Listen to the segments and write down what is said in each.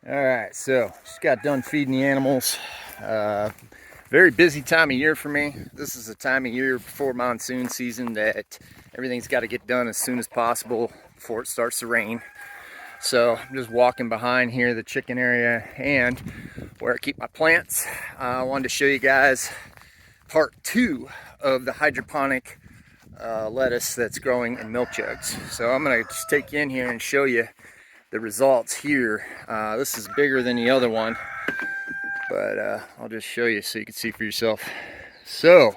All right, so just got done feeding the animals. Very busy time of year for me. This is the time of year before monsoon season that everything's got to get done as soon as possible before it starts to rain. So I'm just walking behind here, the chicken area, and where I keep my plants. I wanted to show you guys part 2 of the hydroponic lettuce that's growing in milk jugs. So I'm gonna just take you in here and show you the results here. This is bigger than the other one, but I'll just show you so you can see for yourself. So,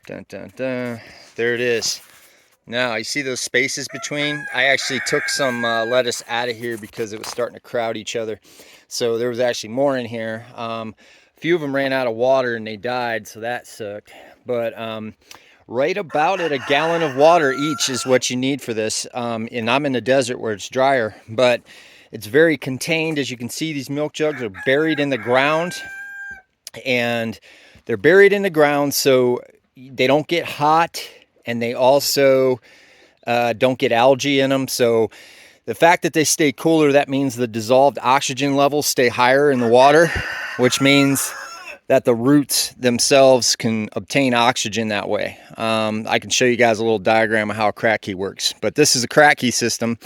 dun dun dun, there it is. Now, you see those spaces between? I actually took some lettuce out of here because it was starting to crowd each other. So there was actually more in here. A few of them ran out of water and they died, so that sucked. But right about at a gallon of water each is what you need for this. And I'm in the desert where it's drier, but it's very contained. As you can see, these milk jugs are buried in the ground, and they're buried in the ground so they don't get hot, and they also don't get algae in them. So the fact that they stay cooler, that means the dissolved oxygen levels stay higher in the water, which means that the roots themselves can obtain oxygen that way. I can show you guys a little diagram of how a Kratky works, but this is a Kratky system.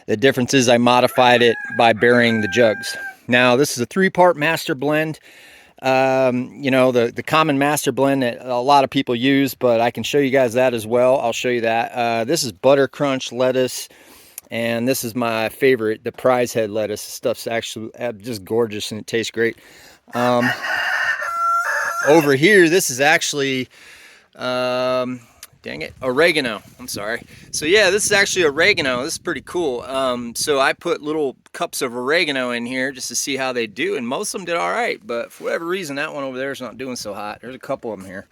The difference is I modified it by burying the jugs. Now, this is a 3-part master blend. You know, the common master blend that a lot of people use, but I can show you guys that as well. I'll show you that. This is butter crunch lettuce, and this is my favorite, the prize head lettuce. This stuff's actually just gorgeous and it tastes great. Over here, this is actually, dang it, oregano. I'm sorry. So yeah, this is actually oregano. This is pretty cool. So I put little cups of oregano in here just to see how they do, and most of them did all right, but for whatever reason, that one over there is not doing so hot. There's a couple of them here,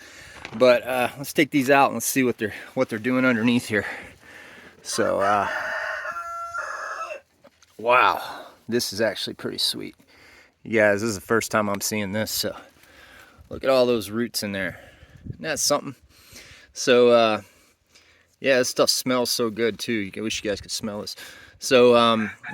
but let's take these out and let's see what they're doing underneath here. So wow, this is actually pretty sweet. You guys, this is the first time I'm seeing this, so look at all those roots in there. Isn't that something? So yeah, this stuff smells so good too. I wish you guys could smell this. So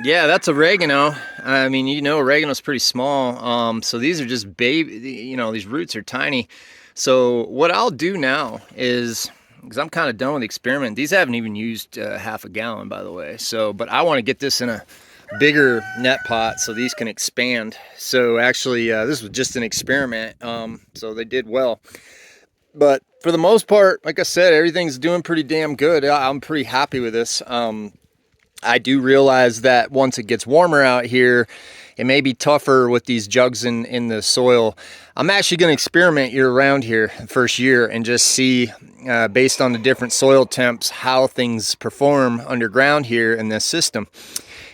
yeah, that's oregano. I mean, you know, oregano's pretty small. So these are just baby, you know, these roots are tiny. So what I'll do now is, because I'm kind of done with the experiment, these haven't even used half a gallon, by the way. So, but I want to get this in a bigger net pot so these can expand. So actually, this was just an experiment. So they did well. But for the most part, like I said, everything's doing pretty damn good. I'm pretty happy with this. I do realize that once it gets warmer out here, it may be tougher with these jugs in the soil. I'm actually going to experiment year round here the first year and just see, based on the different soil temps, how things perform underground here in this system.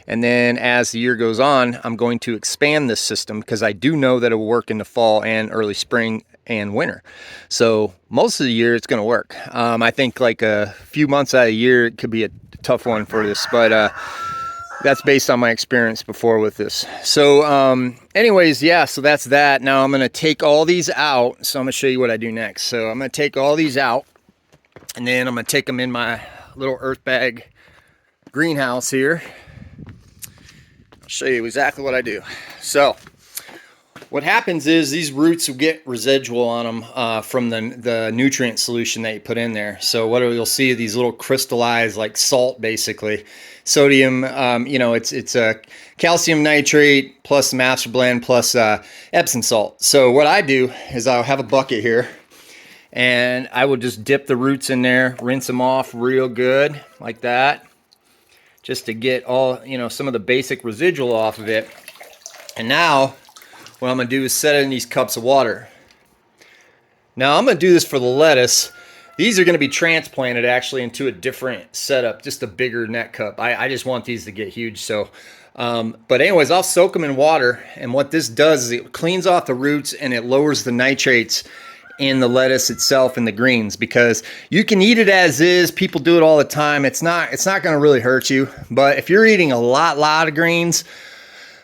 And then as the year goes on, I'm going to expand this system because I do know that it will work in the fall and early spring and winter. So most of the year it's going to work. I think like a few months out of the year it could be a tough one for this, but that's based on my experience before with this. So anyways, yeah, so that's that. Now I'm going to take all these out. So I'm going to show you what I do next. So I'm going to take all these out, and then I'm going to take them in my little earth bag greenhouse here. I'll show you exactly what I do. So what happens is these roots will get residual on them from the nutrient solution that you put in there. So what you'll see are these little crystallized, like salt, basically. Sodium, you know, it's a calcium nitrate plus master blend plus Epsom salt. So what I do is I'll have a bucket here, and I will just dip the roots in there, rinse them off real good, like that, just to get all, you know, some of the basic residual off of it. And now what I'm going to do is set it in these cups of water. Now I'm going to do this for the lettuce. These are going to be transplanted actually into a different setup, just a bigger net cup. I just want these to get huge. So, but anyways, I'll soak them in water. And what this does is it cleans off the roots and it lowers the nitrates in the lettuce itself and the greens, because you can eat it as is. People do it all the time. It's not going to really hurt you. But if you're eating a lot of greens,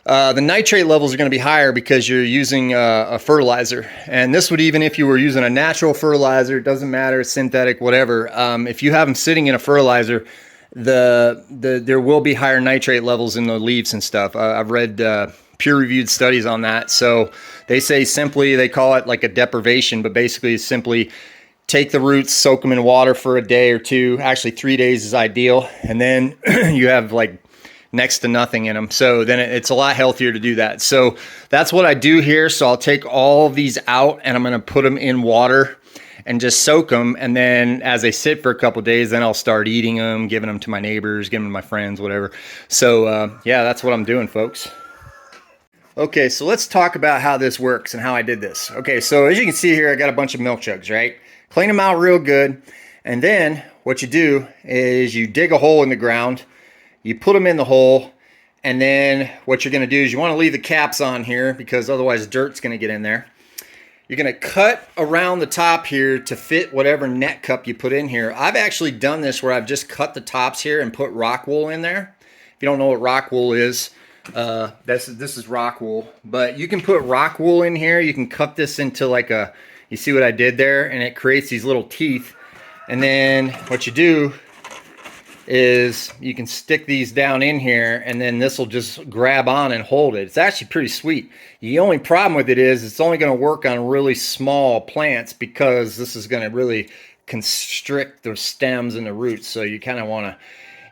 the nitrate levels are going to be higher because you're using a fertilizer. And this would, even if you were using a natural fertilizer, it doesn't matter, synthetic, whatever. If you have them sitting in a fertilizer, there will be higher nitrate levels in the leaves and stuff. I've read peer-reviewed studies on that. So they say simply, they call it like a deprivation, but basically it's simply take the roots, soak them in water for a day or two. Actually, 3 days is ideal. And then you have like next to nothing in them. So then it's a lot healthier to do that. So that's what I do here. So I'll take all of these out and I'm going to put them in water and just soak them. And then as they sit for a couple days, then I'll start eating them, giving them to my neighbors, giving them to my friends, whatever. So yeah, that's what I'm doing, folks. Okay, so let's talk about how this works and how I did this. Okay, so as you can see here, I got a bunch of milk jugs, right? Clean them out real good. And then what you do is you dig a hole in the ground, you put them in the hole, and then what you're gonna do is you wanna leave the caps on here because otherwise dirt's gonna get in there. You're gonna cut around the top here to fit whatever net cup you put in here. I've actually done this where I've just cut the tops here and put rock wool in there. If you don't know what rock wool is, this is rock wool, but you can put rock wool in here. You can cut this into like a, you see what I did there, and it creates these little teeth. And then what you do is you can stick these down in here, and then this will just grab on and hold it. It's actually pretty sweet. The only problem with it is it's only going to work on really small plants because this is going to really constrict the stems and the roots. So you kind of want to,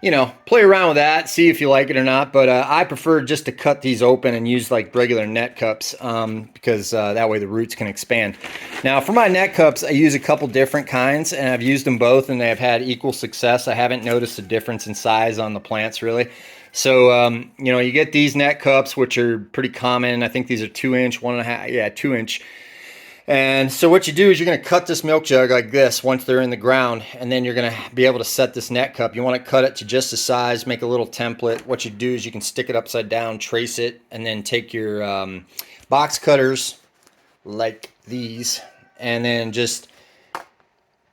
you know, play around with that, see if you like it or not. But I prefer just to cut these open and use like regular net cups because that way the roots can expand. Now for my net cups, I use a couple different kinds, and I've used them both and they've had equal success. I haven't noticed a difference in size on the plants really. So, you know, you get these net cups, which are pretty common. I think these are 2 inch, 1.5, yeah, 2 inch. And so what you do is you're going to cut this milk jug like this once they're in the ground, and then you're going to be able to set this net cup. You want to cut it to just the size, make a little template. What you do is you can stick it upside down, trace it, and then take your box cutters like these and then just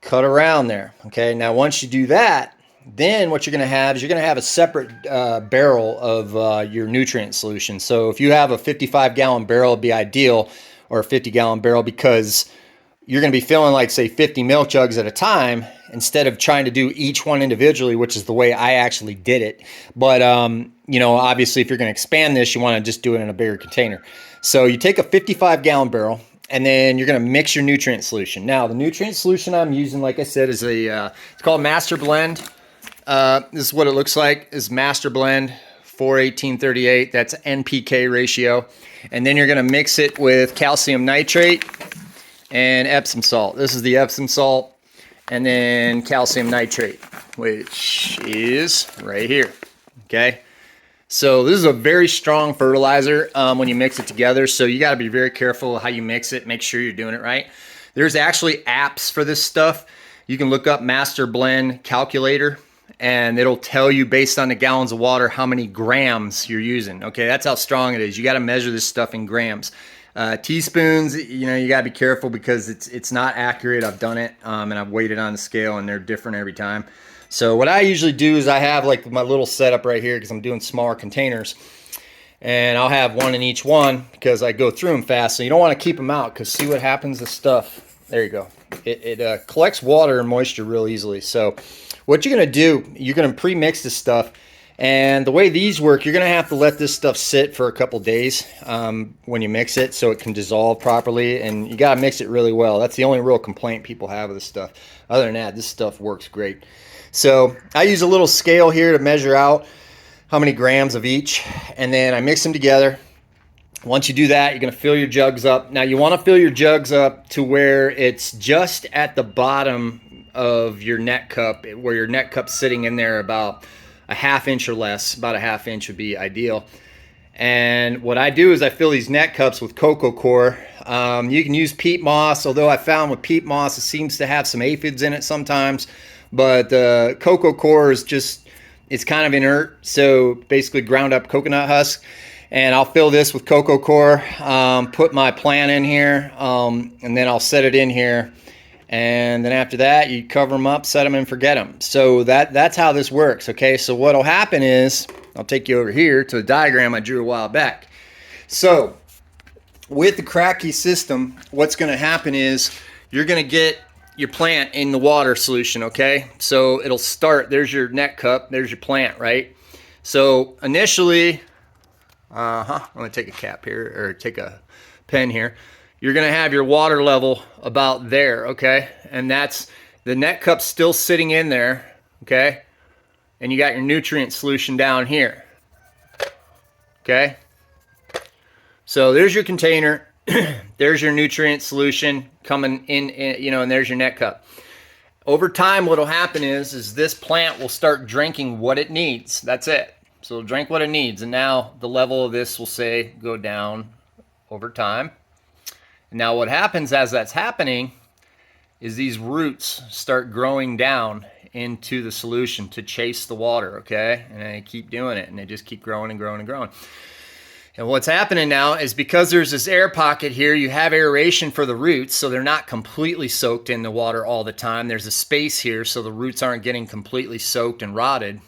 cut around there. Okay, now once you do that, then what you're going to have is you're going to have a separate barrel of your nutrient solution. So if you have a 55-gallon barrel, it'd be ideal, or a 50-gallon barrel, because you're going to be filling like say 50 milk jugs at a time instead of trying to do each one individually, which is the way I actually did it. But you know, obviously if you're going to expand this, you want to just do it in a bigger container. So you take a 55-gallon barrel and then you're going to mix your nutrient solution. Now the nutrient solution I'm using, like I said, is a it's called Master Blend. This is what it looks like, is Master Blend 4:18:38. That's NPK ratio. And then you're going to mix it with calcium nitrate and Epsom salt. This is the Epsom salt, and then calcium nitrate, which is right here. Okay, so this is a very strong fertilizer when you mix it together, so you got to be very careful how you mix it. Make sure you're doing it right. There's actually apps for this stuff. You can look up Master Blend Calculator, and it'll tell you based on the gallons of water how many grams you're using. Okay, that's how strong it is. You got to measure this stuff in grams. Teaspoons, you know, you got to be careful because it's not accurate. I've done it and I've weighed it on the scale, and they're different every time. So what I usually do is I have like my little setup right here because I'm doing smaller containers, and I'll have one in each one because I go through them fast. So you don't want to keep them out because see what happens to stuff. There you go. It collects water and moisture real easily. So what you're going to do, you're going to pre-mix this stuff. And the way these work, you're going to have to let this stuff sit for a couple days when you mix it so it can dissolve properly. And you got to mix it really well. That's the only real complaint people have with this stuff. Other than that, this stuff works great. So I use a little scale here to measure out how many grams of each. And then I mix them together. Once you do that, you're going to fill your jugs up. Now you want to fill your jugs up to where it's just at the bottom of your net cup, where your net cup's sitting in there about a ½ inch or less. About a ½ inch would be ideal. And what I do is I fill these net cups with cocoa coir. You can use peat moss, although I found with peat moss it seems to have some aphids in it sometimes. But cocoa coir is just, it's kind of inert, so basically ground up coconut husk. And I'll fill this with cocoa coir, put my plant in here, and then I'll set it in here. And then after that, you cover them up, set them and forget them. So that's how this works, okay? So what'll happen is, I'll take you over here to a diagram I drew a while back. So with the Kratky system, what's gonna happen is you're gonna get your plant in the water solution, okay? So it'll start, there's your net cup, there's your plant, right? So initially, I'm gonna take a cap here, or take a pen here. You're gonna have your water level about there, okay? And that's, the net cup's still sitting in there, okay? And you got your nutrient solution down here, okay? So there's your container, there's your nutrient solution coming in, you know, and there's your net cup. Over time, what'll happen is this plant will start drinking what it needs. That's it. So it'll drink what it needs, and now the level of this will say go down over time. And now what happens as that's happening is these roots start growing down into the solution to chase the water, okay? And they keep doing it, and they just keep growing and growing and growing. And what's happening now is because there's this air pocket here, you have aeration for the roots, so they're not completely soaked in the water all the time. There's a space here, so the roots aren't getting completely soaked and rotted.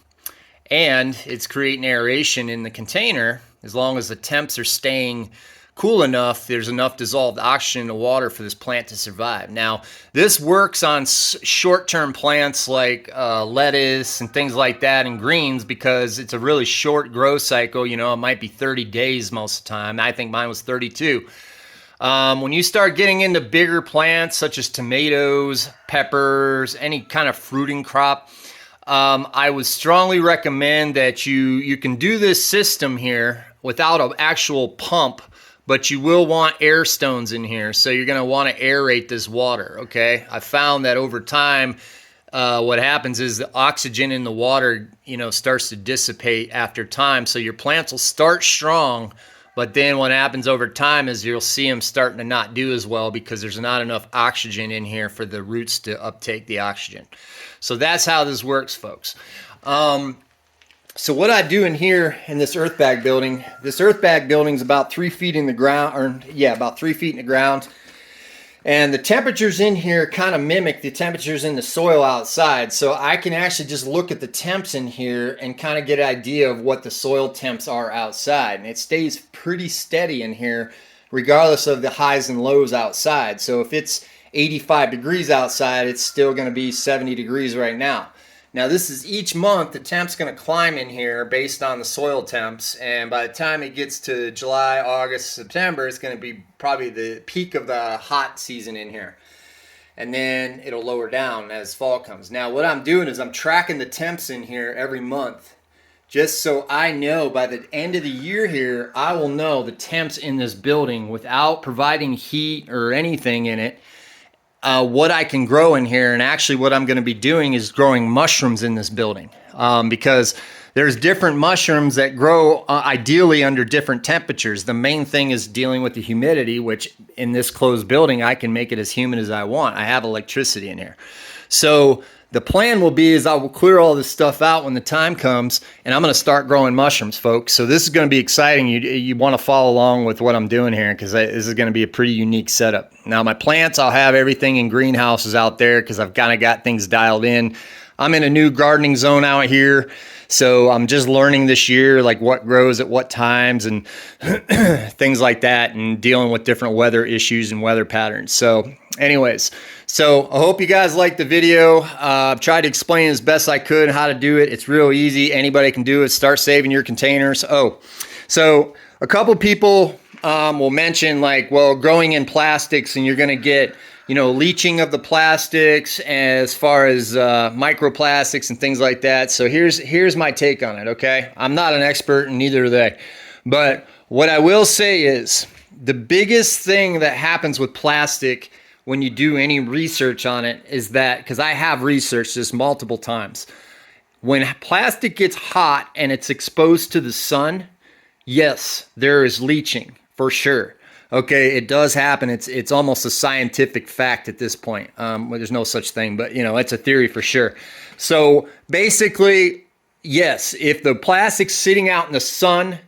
And it's creating aeration in the container. As long as the temps are staying cool enough, there's enough dissolved oxygen in the water for this plant to survive. Now, this works on short-term plants like lettuce and things like that, and greens, because it's a really short growth cycle. You know, it might be 30 days most of the time. I think mine was 32. When you start getting into bigger plants such as tomatoes, peppers, any kind of fruiting crop, I would strongly recommend that you can do this system here without an actual pump, but you will want air stones in here. So you're gonna wanna aerate this water, okay? I found that over time, what happens is the oxygen in the water, you know, starts to dissipate after time. So your plants will start strong, but then what happens over time is you'll see them starting to not do as well because there's not enough oxygen in here for the roots to uptake the oxygen. So that's how this works, folks. So what I do in here in this earth bag building, this earth bag building is about 3 feet in the ground, or yeah, about 3 feet in the ground. And the temperatures in here kind of mimic the temperatures in the soil outside. So I can actually just look at the temps in here and kind of get an idea of what the soil temps are outside. And it stays pretty steady in here regardless of the highs and lows outside. So if it's 85 degrees outside, it's still going to be 70 degrees right now. Now this is each month, the temp's going to climb in here based on the soil temps, and by the time it gets to July, August, September, it's going to be probably the peak of the hot season in here. And then it'll lower down as fall comes. Now what I'm doing is I'm tracking the temps in here every month, just so I know by the end of the year here, I will know the temps in this building without providing heat or anything in it. What I can grow in here, and actually what I'm going to be doing is growing mushrooms in this building, because there's different mushrooms that grow ideally under different temperatures. The main thing is dealing with the humidity, which in this closed building I can make it as humid as I want. I have electricity in here. So the plan will be is I will clear all this stuff out when the time comes, and I'm going to start growing mushrooms, folks. So this is going to be exciting. You want to follow along with what I'm doing here, because this is going to be a pretty unique setup. Now my plants, I'll have everything in greenhouses out there because I've kind of got things dialed in. I'm in a new gardening zone out here, so I'm just learning this year like what grows at what times and things like that, and dealing with different weather issues and weather patterns. So anyways, so I hope you guys liked the video. I've tried to explain as best I could how to do it. It's real easy. Anybody can do it. Start saving your containers. Oh, so a couple people will mention like, well, growing in plastics and you're going to get, you know, leaching of the plastics as far as microplastics and things like that. So here's my take on it, okay? I'm not an expert and neither are they. But what I will say is the biggest thing that happens with plastic when you do any research on it is that, because I have researched this multiple times, when plastic gets hot and it's exposed to the sun, yes, there is leaching for sure. Okay, it does happen. It's almost a scientific fact at this point. Well, there's no such thing, but you know, it's a theory for sure. So basically, yes, if the plastic's sitting out in the sun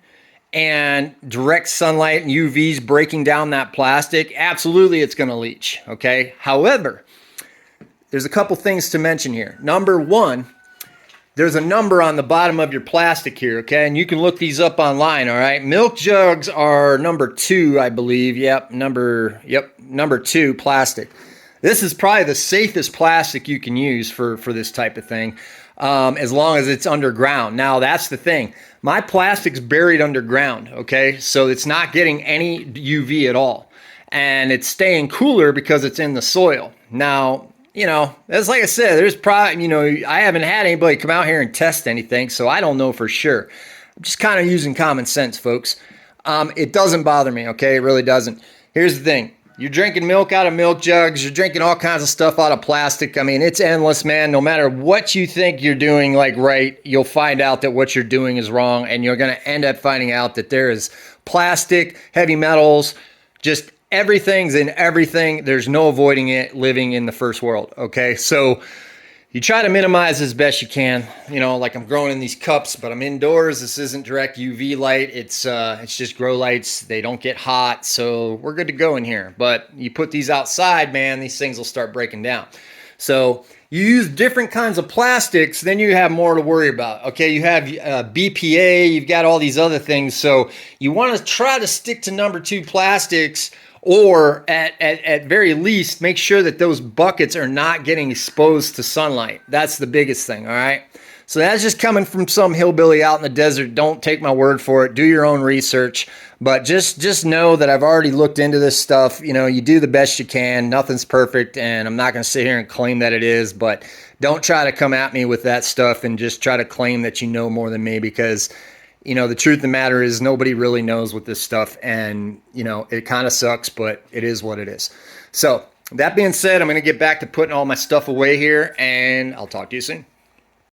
and direct sunlight and UVs breaking down that plastic, absolutely it's going to leach, okay? However, there's a couple things to mention here. Number one, there's a number on the bottom of your plastic here, okay? And you can look these up online, all right? Milk jugs are number 2, I believe. Yep, number 2 plastic. This is probably the safest plastic you can use for this type of thing, as long as it's underground. Now, that's the thing. My plastic's buried underground, okay? So it's not getting any UV at all. And it's staying cooler because it's in the soil. Now, you know, that's like I said, there's probably, you know, I haven't had anybody come out here and test anything, so I don't know for sure. I'm just kind of using common sense, folks. It doesn't bother me, okay? It really doesn't. Here's the thing. You're drinking milk out of milk jugs. You're drinking all kinds of stuff out of plastic. I mean, it's endless, man. No matter what you think you're doing like right, you'll find out that what you're doing is wrong, and you're going to end up finding out that there is plastic, heavy metals, just everything's in everything. There's no avoiding it living in the first world, okay? So you try to minimize as best you can. You know, like I'm growing in these cups, but I'm indoors. This isn't direct UV light. It's just grow lights. They don't get hot, so we're good to go in here. But you put these outside, man, these things will start breaking down. So you use different kinds of plastics, then you have more to worry about. Okay, you have BPA, you've got all these other things. So you want to try to stick to number 2 plastics, or at very least, make sure that those buckets are not getting exposed to sunlight. That's the biggest thing, all right? So that's just coming from some hillbilly out in the desert. Don't take my word for it. Do your own research. But just know that I've already looked into this stuff. You know, you do the best you can. Nothing's perfect, and I'm not going to sit here and claim that it is. But don't try to come at me with that stuff and just try to claim that you know more than me, because you know, the truth of the matter is nobody really knows with this stuff, and, you know, it kind of sucks, but it is what it is. So that being said, I'm going to get back to putting all my stuff away here, and I'll talk to you soon.